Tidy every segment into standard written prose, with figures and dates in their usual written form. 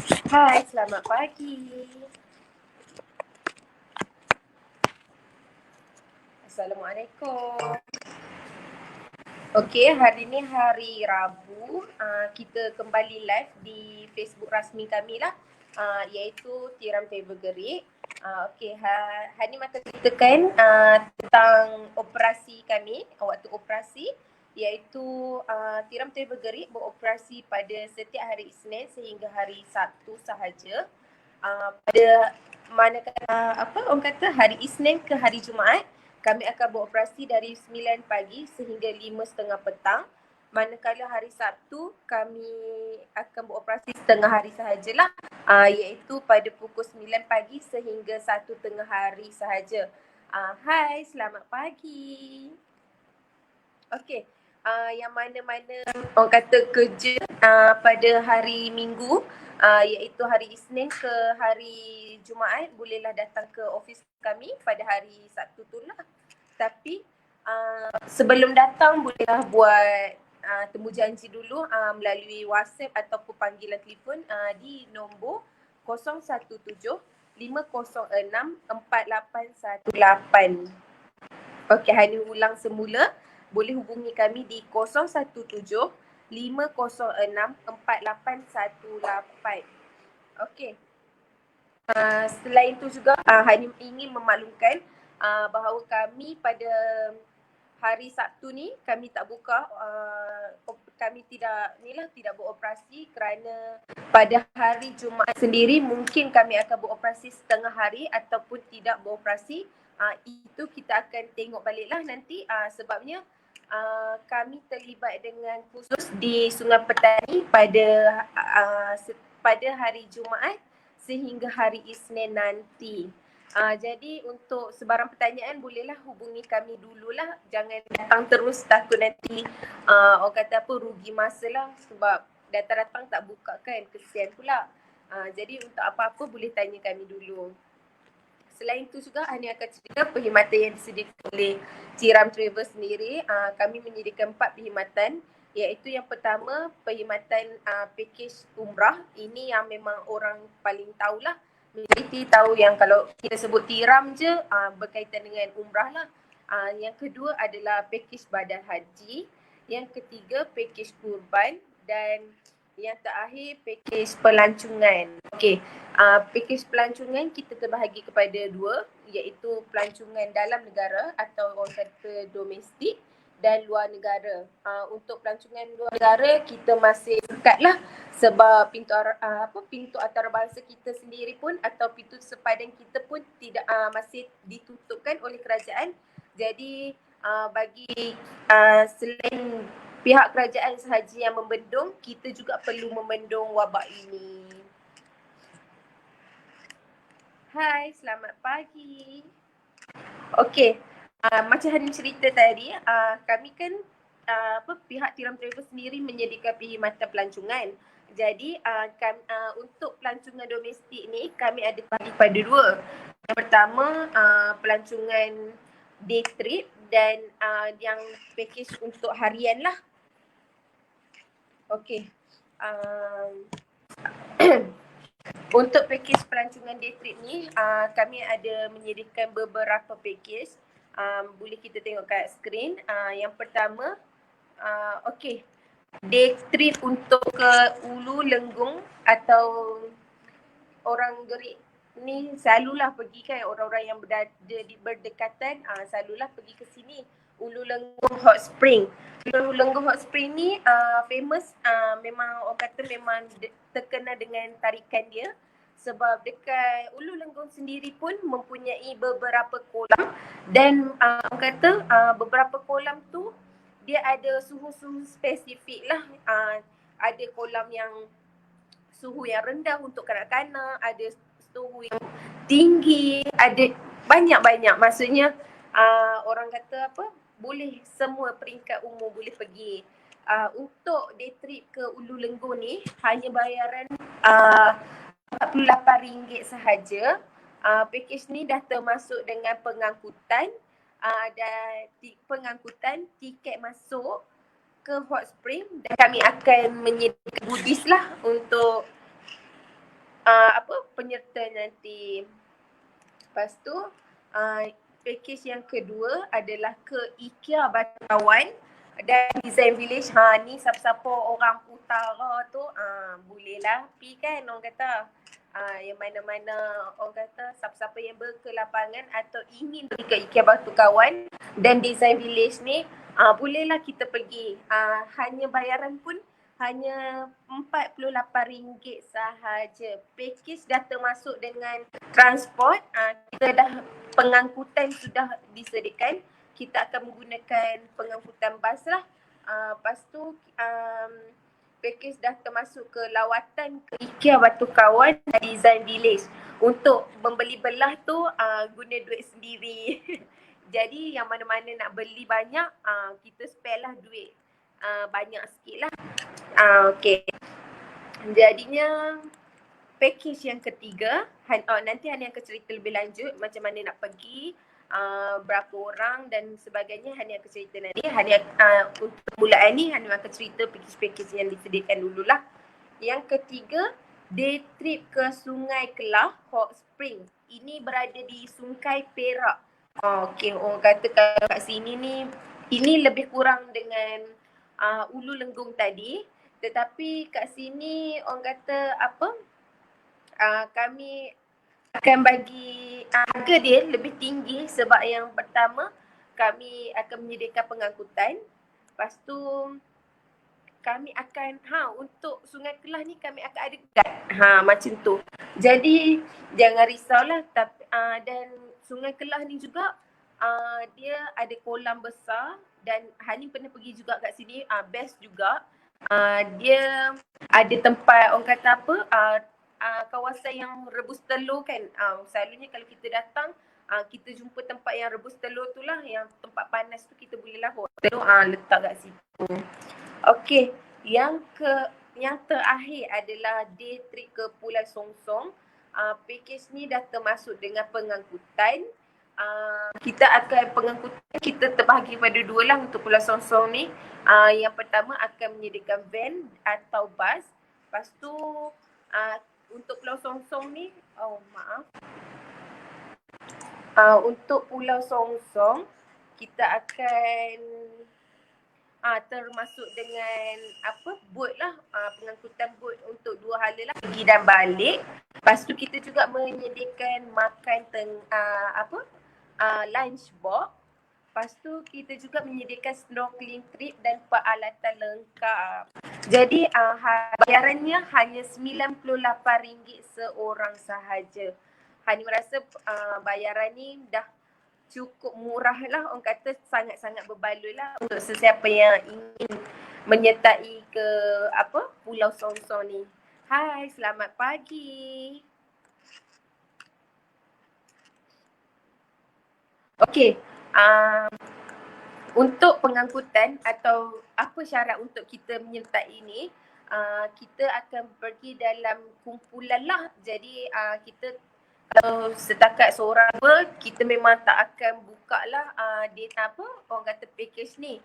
Hai, selamat pagi. Assalamualaikum. Okey, hari ni hari Rabu. Kita kembali live di Facebook rasmi kami lah, iaitu Tiram Table Gerik. Okey, hari ni mata ceritakan tentang operasi kami, waktu operasi, iaitu Tiram Table Gerik beroperasi pada setiap hari Isnin sehingga hari Sabtu sahaja. Pada orang kata hari Isnin ke hari Jumaat, kami akan beroperasi dari 9 pagi sehingga 5.30 petang. Manakala hari Sabtu, kami akan beroperasi setengah hari sahajalah, iaitu pada pukul 9 pagi sehingga 1 tengah hari sahaja. Hai, selamat pagi. Okey, yang mana-mana orang kata kerja pada hari Minggu, iaitu hari Isnin ke hari Jumaat, bolehlah datang ke office kami pada hari Sabtu tu lah. Tapi sebelum datang bolehlah buat temu janji dulu melalui WhatsApp ataupun panggilan telefon di nombor 017-506-4818. Okey, hari ulang semula. Boleh hubungi kami di 017-506-4818. Okey. Selain itu juga hari ingin memaklumkan bahawa kami pada hari Sabtu ni kami tak buka, kami tidak beroperasi kerana pada hari Jumaat sendiri mungkin kami akan beroperasi setengah hari ataupun tidak beroperasi. Itu kita akan tengok baliklah nanti, sebabnya kami terlibat dengan kursus di Sungai Petani pada hari Jumaat sehingga hari Isnin nanti. Jadi untuk sebarang pertanyaan bolehlah hubungi kami dululah. Jangan datang terus, takut nanti orang kata apa, rugi masa lah sebab datang-datang tak buka kan, kesian pula. Jadi untuk apa-apa boleh tanya kami dulu. Selain itu juga Hani akan cerita perkhidmatan yang disediakan oleh Tiram Travel sendiri. Kami menyediakan 4 perkhidmatan, iaitu yang pertama perkhidmatan package umrah. Ini yang memang orang paling tahulah. Majoriti tahu yang kalau kita sebut Tiram je berkaitan dengan umrah lah. Yang kedua adalah package badan haji. Yang ketiga package kurban. Dan yang terakhir package pelancongan. Okey, package pelancongan kita terbahagi kepada dua, iaitu pelancongan dalam negara atau orang kata domestik dan luar negara. Untuk pelancongan luar negara kita masih sekatlah sebab pintu antarabangsa kita sendiri pun atau pintu sepadan kita pun tidak masih ditutupkan oleh kerajaan. Jadi bagi selain pihak kerajaan sahaja yang membendung, kita juga perlu membendung wabak ini. Hai, selamat pagi. Okey, macam Hanim cerita tadi, kami kan pihak Tiram Travel sendiri menyediakan perkhidmatan pelancongan. Jadi untuk pelancongan domestik ni kami ada bagi pada dua. Yang pertama pelancongan day trip dan yang package untuk harian lah. Okey. Untuk package pelancongan day trip ni, kami ada menyediakan beberapa package. Boleh kita tengok kat skrin. Yang pertama, okey, day trip untuk ke Ulu Lenggung atau orang Gerik ni selalulah pergi kan, orang-orang yang berada di berdekatan selalulah pergi ke sini. Ulu Lenggung Hot Spring. Ulu Lenggung Hot Spring ni famous, memang orang kata memang terkenal dengan tarikan dia. Sebab dekat Ulu Lenggung sendiri pun mempunyai beberapa kolam dan orang kata beberapa kolam tu dia ada suhu-suhu spesifik lah. Ada kolam yang suhu yang rendah untuk kanak-kanak, ada suhu yang tinggi, ada banyak-banyak. Maksudnya orang kata apa, boleh semua peringkat umur boleh pergi. Untuk day trip ke Ulu Lenggung ni hanya bayaran RM48 sahaja. Package ni dah termasuk dengan pengangkutan dan pengangkutan, tiket masuk ke Hot Spring, dan kami akan menyediakan goodies lah untuk penyerta nanti. Lepas tu package yang kedua adalah ke IKEA Batu Kawan dan Design Village. Ni siapa-siapa orang utara tu bolehlah pergi kan orang kata. Yang mana-mana orang kata siapa-siapa yang berkelapangan atau ingin pergi ke IKEA Batu Kawan dan Design Village ni bolehlah kita pergi. Hanya bayaran pun hanya RM48 sahaja. Package dah termasuk dengan transport, kita dah pengangkutan sudah disediakan. Kita akan menggunakan pengangkutan bas lah. Lepas tu package dah termasuk ke lawatan ke IKEA Batu Kawan dan Design Village. Untuk membeli belah tu guna duit sendiri. Jadi yang mana-mana nak beli banyak, kita spare lah duit banyak sikit lah. Okay. Jadinya package yang ketiga, nanti Hani akan cerita lebih lanjut macam mana nak pergi, berapa orang dan sebagainya. Hani akan cerita nanti. Untuk permulaan ni Hani akan cerita package-package yang disediakan dululah. Yang ketiga, day trip ke Sungai Kelah Hot Spring. Ini berada di Sungai Perak. Okay, orang kata kat sini ni, ini lebih kurang dengan Ulu Lenggong tadi. Tetapi kat sini orang kata kami akan bagi harga dia lebih tinggi sebab yang pertama kami akan menyediakan pengangkutan. Lepas tu kami akan untuk Sungai Kelah ni kami akan ada guide. Macam tu. Jadi jangan risaulah. Dan Sungai Kelah ni juga dia ada kolam besar dan Hani pernah pergi juga kat sini, best juga. Dia ada tempat orang kata kawasan yang rebus telur kan. Selalunya kalau kita datang kita jumpa tempat yang rebus telur tu lah, yang tempat panas tu kita boleh lah telur letak kat situ. Okey, yang terakhir adalah day trip ke Pulau Songsong. Package ni dah termasuk dengan pengangkutan. Pengangkutan kita terbahagi pada dua lah untuk Pulau Songsong ni. Yang pertama akan menyediakan van atau bas. Lepas tu untuk Pulau Songsong ni, untuk Pulau Songsong kita akan termasuk dengan boat lah, pengangkutan boat untuk 2 hala lah, pergi dan balik. Lepas tu kita juga menyediakan makan lunch box. Lepas tu kita juga menyediakan snorkeling trip dan peralatan lengkap. Jadi bayarannya hanya RM98 seorang sahaja. Hani merasa bayaran ni dah cukup murah lah, orang kata sangat-sangat berbaloi lah untuk sesiapa yang ingin menyertai ke Pulau Songsong ni. Hai, selamat pagi. Okey, untuk pengangkutan atau apa syarat untuk kita menyertai ni, kita akan pergi dalam kumpulan lah. Jadi kita kalau setakat seorang kita memang tak akan buka lah data orang kata package ni.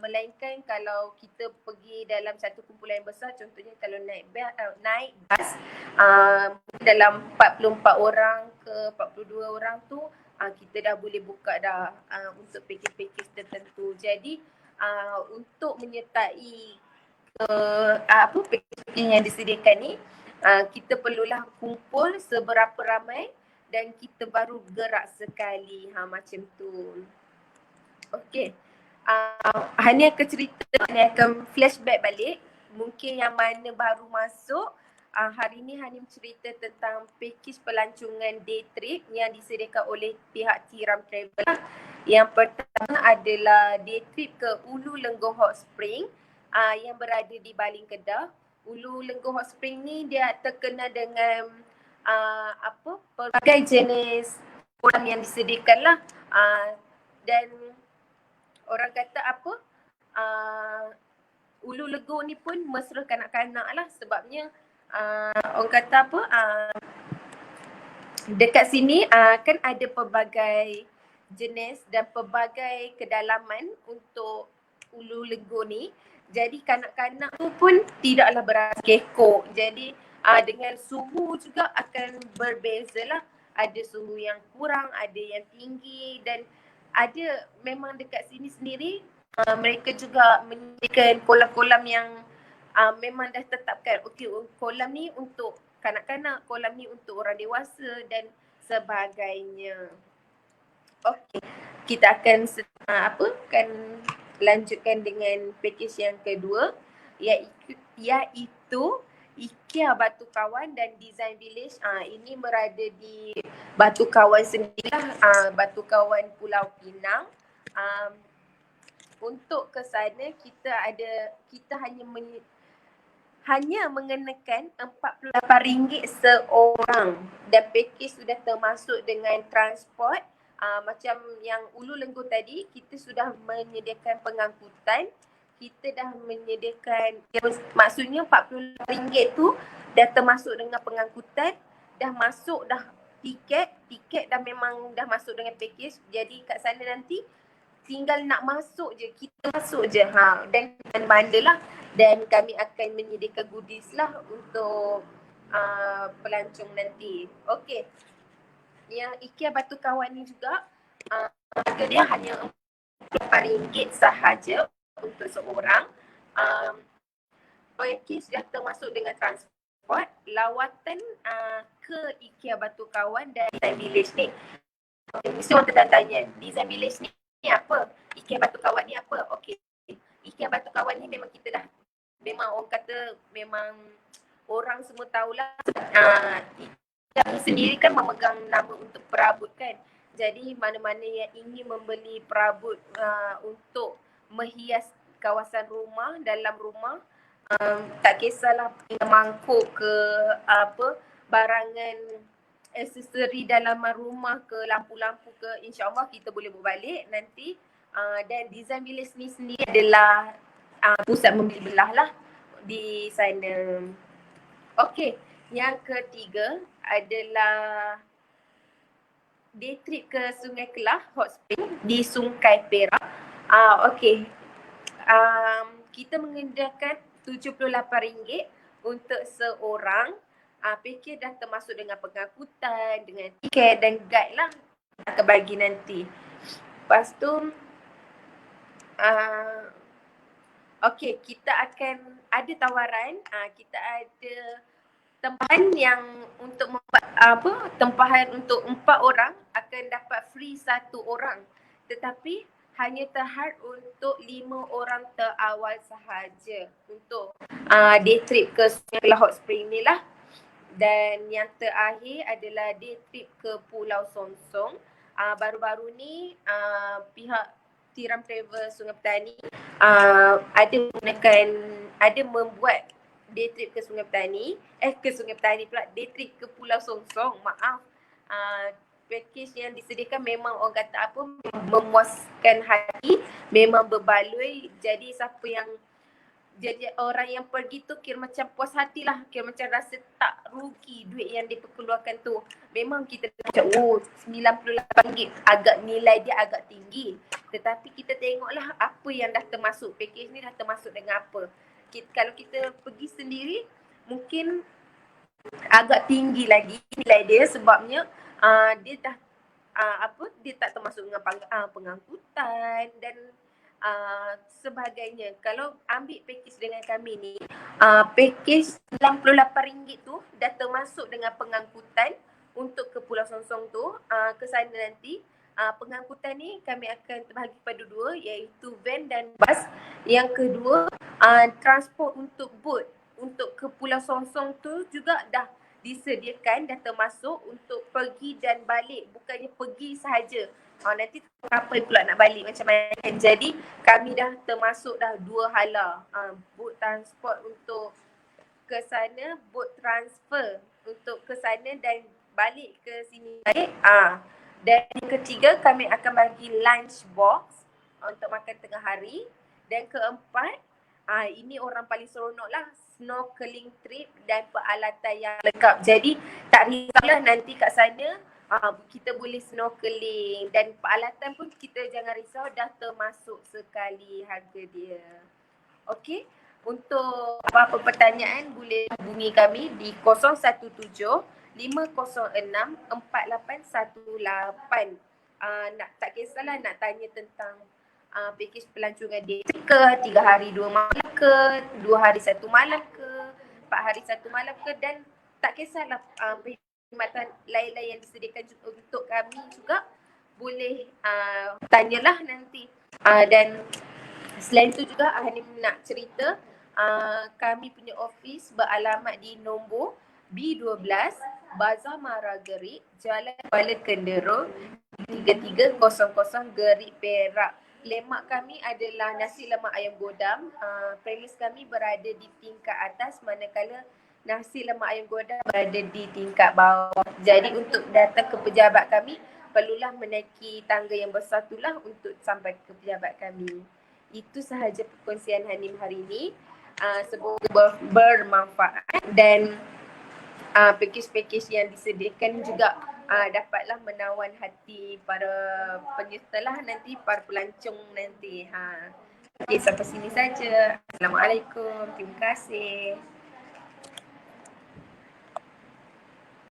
Melainkan kalau kita pergi dalam satu kumpulan yang besar, contohnya kalau naik bas dalam 44 orang ke 42 orang tu, kita dah boleh buka dah untuk package-package tertentu. Jadi untuk menyertai package yang disediakan ni, kita perlulah kumpul seberapa ramai dan kita baru gerak sekali. Macam tu. Okey. Hani akan cerita, Hani akan flashback balik. Mungkin yang mana baru masuk, hari ni Hani cerita tentang package pelancongan day trip yang disediakan oleh pihak Tiram Travel. Yang pertama adalah day trip ke Ulu Lenggong Hot Spring yang berada di Baling Kedah. Ulu Lenggong Hot Spring ni dia terkenal dengan pelbagai jenis kolam yang disediakan lah. Dan orang kata Ulu Lenggong ni pun mesra kanak-kanak lah, sebabnya orang kata dekat sini kan ada pelbagai jenis dan pelbagai kedalaman untuk Ulu Lenggong ni. Jadi kanak-kanak tu pun tidaklah berasa kekok. Jadi Dengan suhu juga akan berbeza lah. Ada suhu yang kurang, ada yang tinggi, dan ada memang dekat sini sendiri mereka juga menyediakan kolam-kolam yang memang dah tetapkan. Okey, kolam ni untuk kanak-kanak, kolam ni untuk orang dewasa dan sebagainya. Okey, kita akan akan lanjutkan dengan package yang kedua, iaitu IKEA Batu Kawan dan Design Village. Ini berada di Batu Kawan sendirilah, Batu Kawan Pulau Pinang. Untuk ke sana kita hanya mengenakan RM48 seorang, dan package sudah termasuk dengan transport. Macam yang Ulu Lenggur tadi, kita sudah menyediakan pengangkutan, kita dah menyediakan, maksudnya RM48 tu dah termasuk dengan pengangkutan, dah masuk dah tiket dah memang dah masuk dengan package. Jadi kat sana nanti tinggal nak masuk je, kita masuk je dan banda lah, dan kami akan menyediakan goodies lah untuk pelancong nanti. Okey, yang IKEA Batu Kawan ni juga harga dia hanya RM48 sahaja untuk seorang. Package dah termasuk dengan transport, lawatan ke IKEA Batu Kawan dan Design Village ni. Mesti orang tertanya, Design Village ni apa? IKEA Batu Kawan ni apa? Okey, IKEA Batu Kawan ni memang kita dah, memang orang kata, memang orang semua tahulah. IKEA sendiri kan memegang nama untuk perabot kan. Jadi mana-mana yang ingin membeli perabot untuk menghias kawasan rumah, dalam rumah, tak kisahlah mangkuk ke barangan aksesori dalam rumah ke, lampu-lampu ke, insyaAllah kita boleh bawa balik nanti. Dan Design Village ni sendiri adalah pusat membeli belah lah di sana. Okey, yang ketiga adalah day trip ke Sungai Kelah Hot Spring di Sungai Perak. Okey, kita menyediakan RM78 untuk seorang. Package dah termasuk dengan pengangkutan, dengan tiket dan guide lah, akan bagi nanti. Lepas tu okey, kita akan ada tawaran, kita ada tempahan yang untuk tempahan untuk 4 orang akan dapat free 1 orang, tetapi hanya terhad untuk 5 orang terawal sahaja untuk day trip ke Sungai Kelah Hot Spring ni lah. Dan yang terakhir adalah day trip ke Pulau Songsong. Baru-baru ni pihak Tiram Travel Sungai Petani ada membuat day trip ke Sungai Petani, day trip ke Pulau Songsong, maaf. Package yang disediakan memang orang kata apa, memuaskan hati, memang berbaloi. Jadi siapa yang jadi orang yang pergi tu kira macam puas hati lah, kira macam rasa tak rugi duit yang diperkeluarkan tu. Memang kita macam RM98 agak, nilai dia agak tinggi, tetapi kita tengoklah apa yang dah termasuk, package ni dah termasuk dengan apa. Kalau kita pergi sendiri mungkin agak tinggi lagi nilai dia, sebabnya dia dah dia tak termasuk dengan pengangkutan dan sebagainya. Kalau ambil package dengan kami ni, package RM98 tu dah termasuk dengan pengangkutan untuk ke Pulau Songsong tu. Ke sana nanti pengangkutan ni kami akan terbahagi pada 2, iaitu van dan bas. Yang kedua, transport untuk boat untuk ke Pulau Songsong tu juga dah disediakan, dah termasuk untuk pergi dan balik, bukannya pergi sahaja. Nanti kapal pula nak balik macam mana. Jadi kami dah termasuk dah 2 hala, boat transport untuk ke sana, boat transfer untuk ke sana dan balik ke sini balik. Dan yang ketiga, kami akan bagi lunch box untuk makan tengah hari. Dan keempat, ini orang paling seronok lah, snorkeling trip dan peralatan yang lengkap. Jadi tak risaulah nanti kat sana kita boleh snorkeling, dan peralatan pun kita jangan risau, dah termasuk sekali harga dia. Okey, Untuk apa-apa pertanyaan boleh hubungi kami di 017 506 4818. Nak tak kisahlah nak tanya tentang pakej pelancongan day ke, 3 hari 2 malam ke, 2 hari 1 malam ke, 4 hari 1 malam ke, dan tak kisahlah perkhidmatan lain-lain yang disediakan untuk kami juga, boleh tanyalah nanti. Dan selain tu juga Hanim nak cerita, kami punya office beralamat di nombor B12 Bazar Maragerik, Jalan Kuala Kendera 3300 Gerik Perak. Lemak kami adalah nasi lemak ayam godam. Premis kami berada di tingkat atas, manakala nasi lemak ayam godam berada di tingkat bawah. Jadi untuk datang ke pejabat kami, perlulah menaiki tangga yang besar itulah untuk sampai ke pejabat kami. Itu sahaja perkongsian Hanim hari ini. Semoga bermanfaat dan pakej-pakej yang disediakan juga dapatlah menawan hati para penyerta lah nanti, para pelancong nanti. Okay, sampai sini saja. Assalamualaikum. Terima kasih.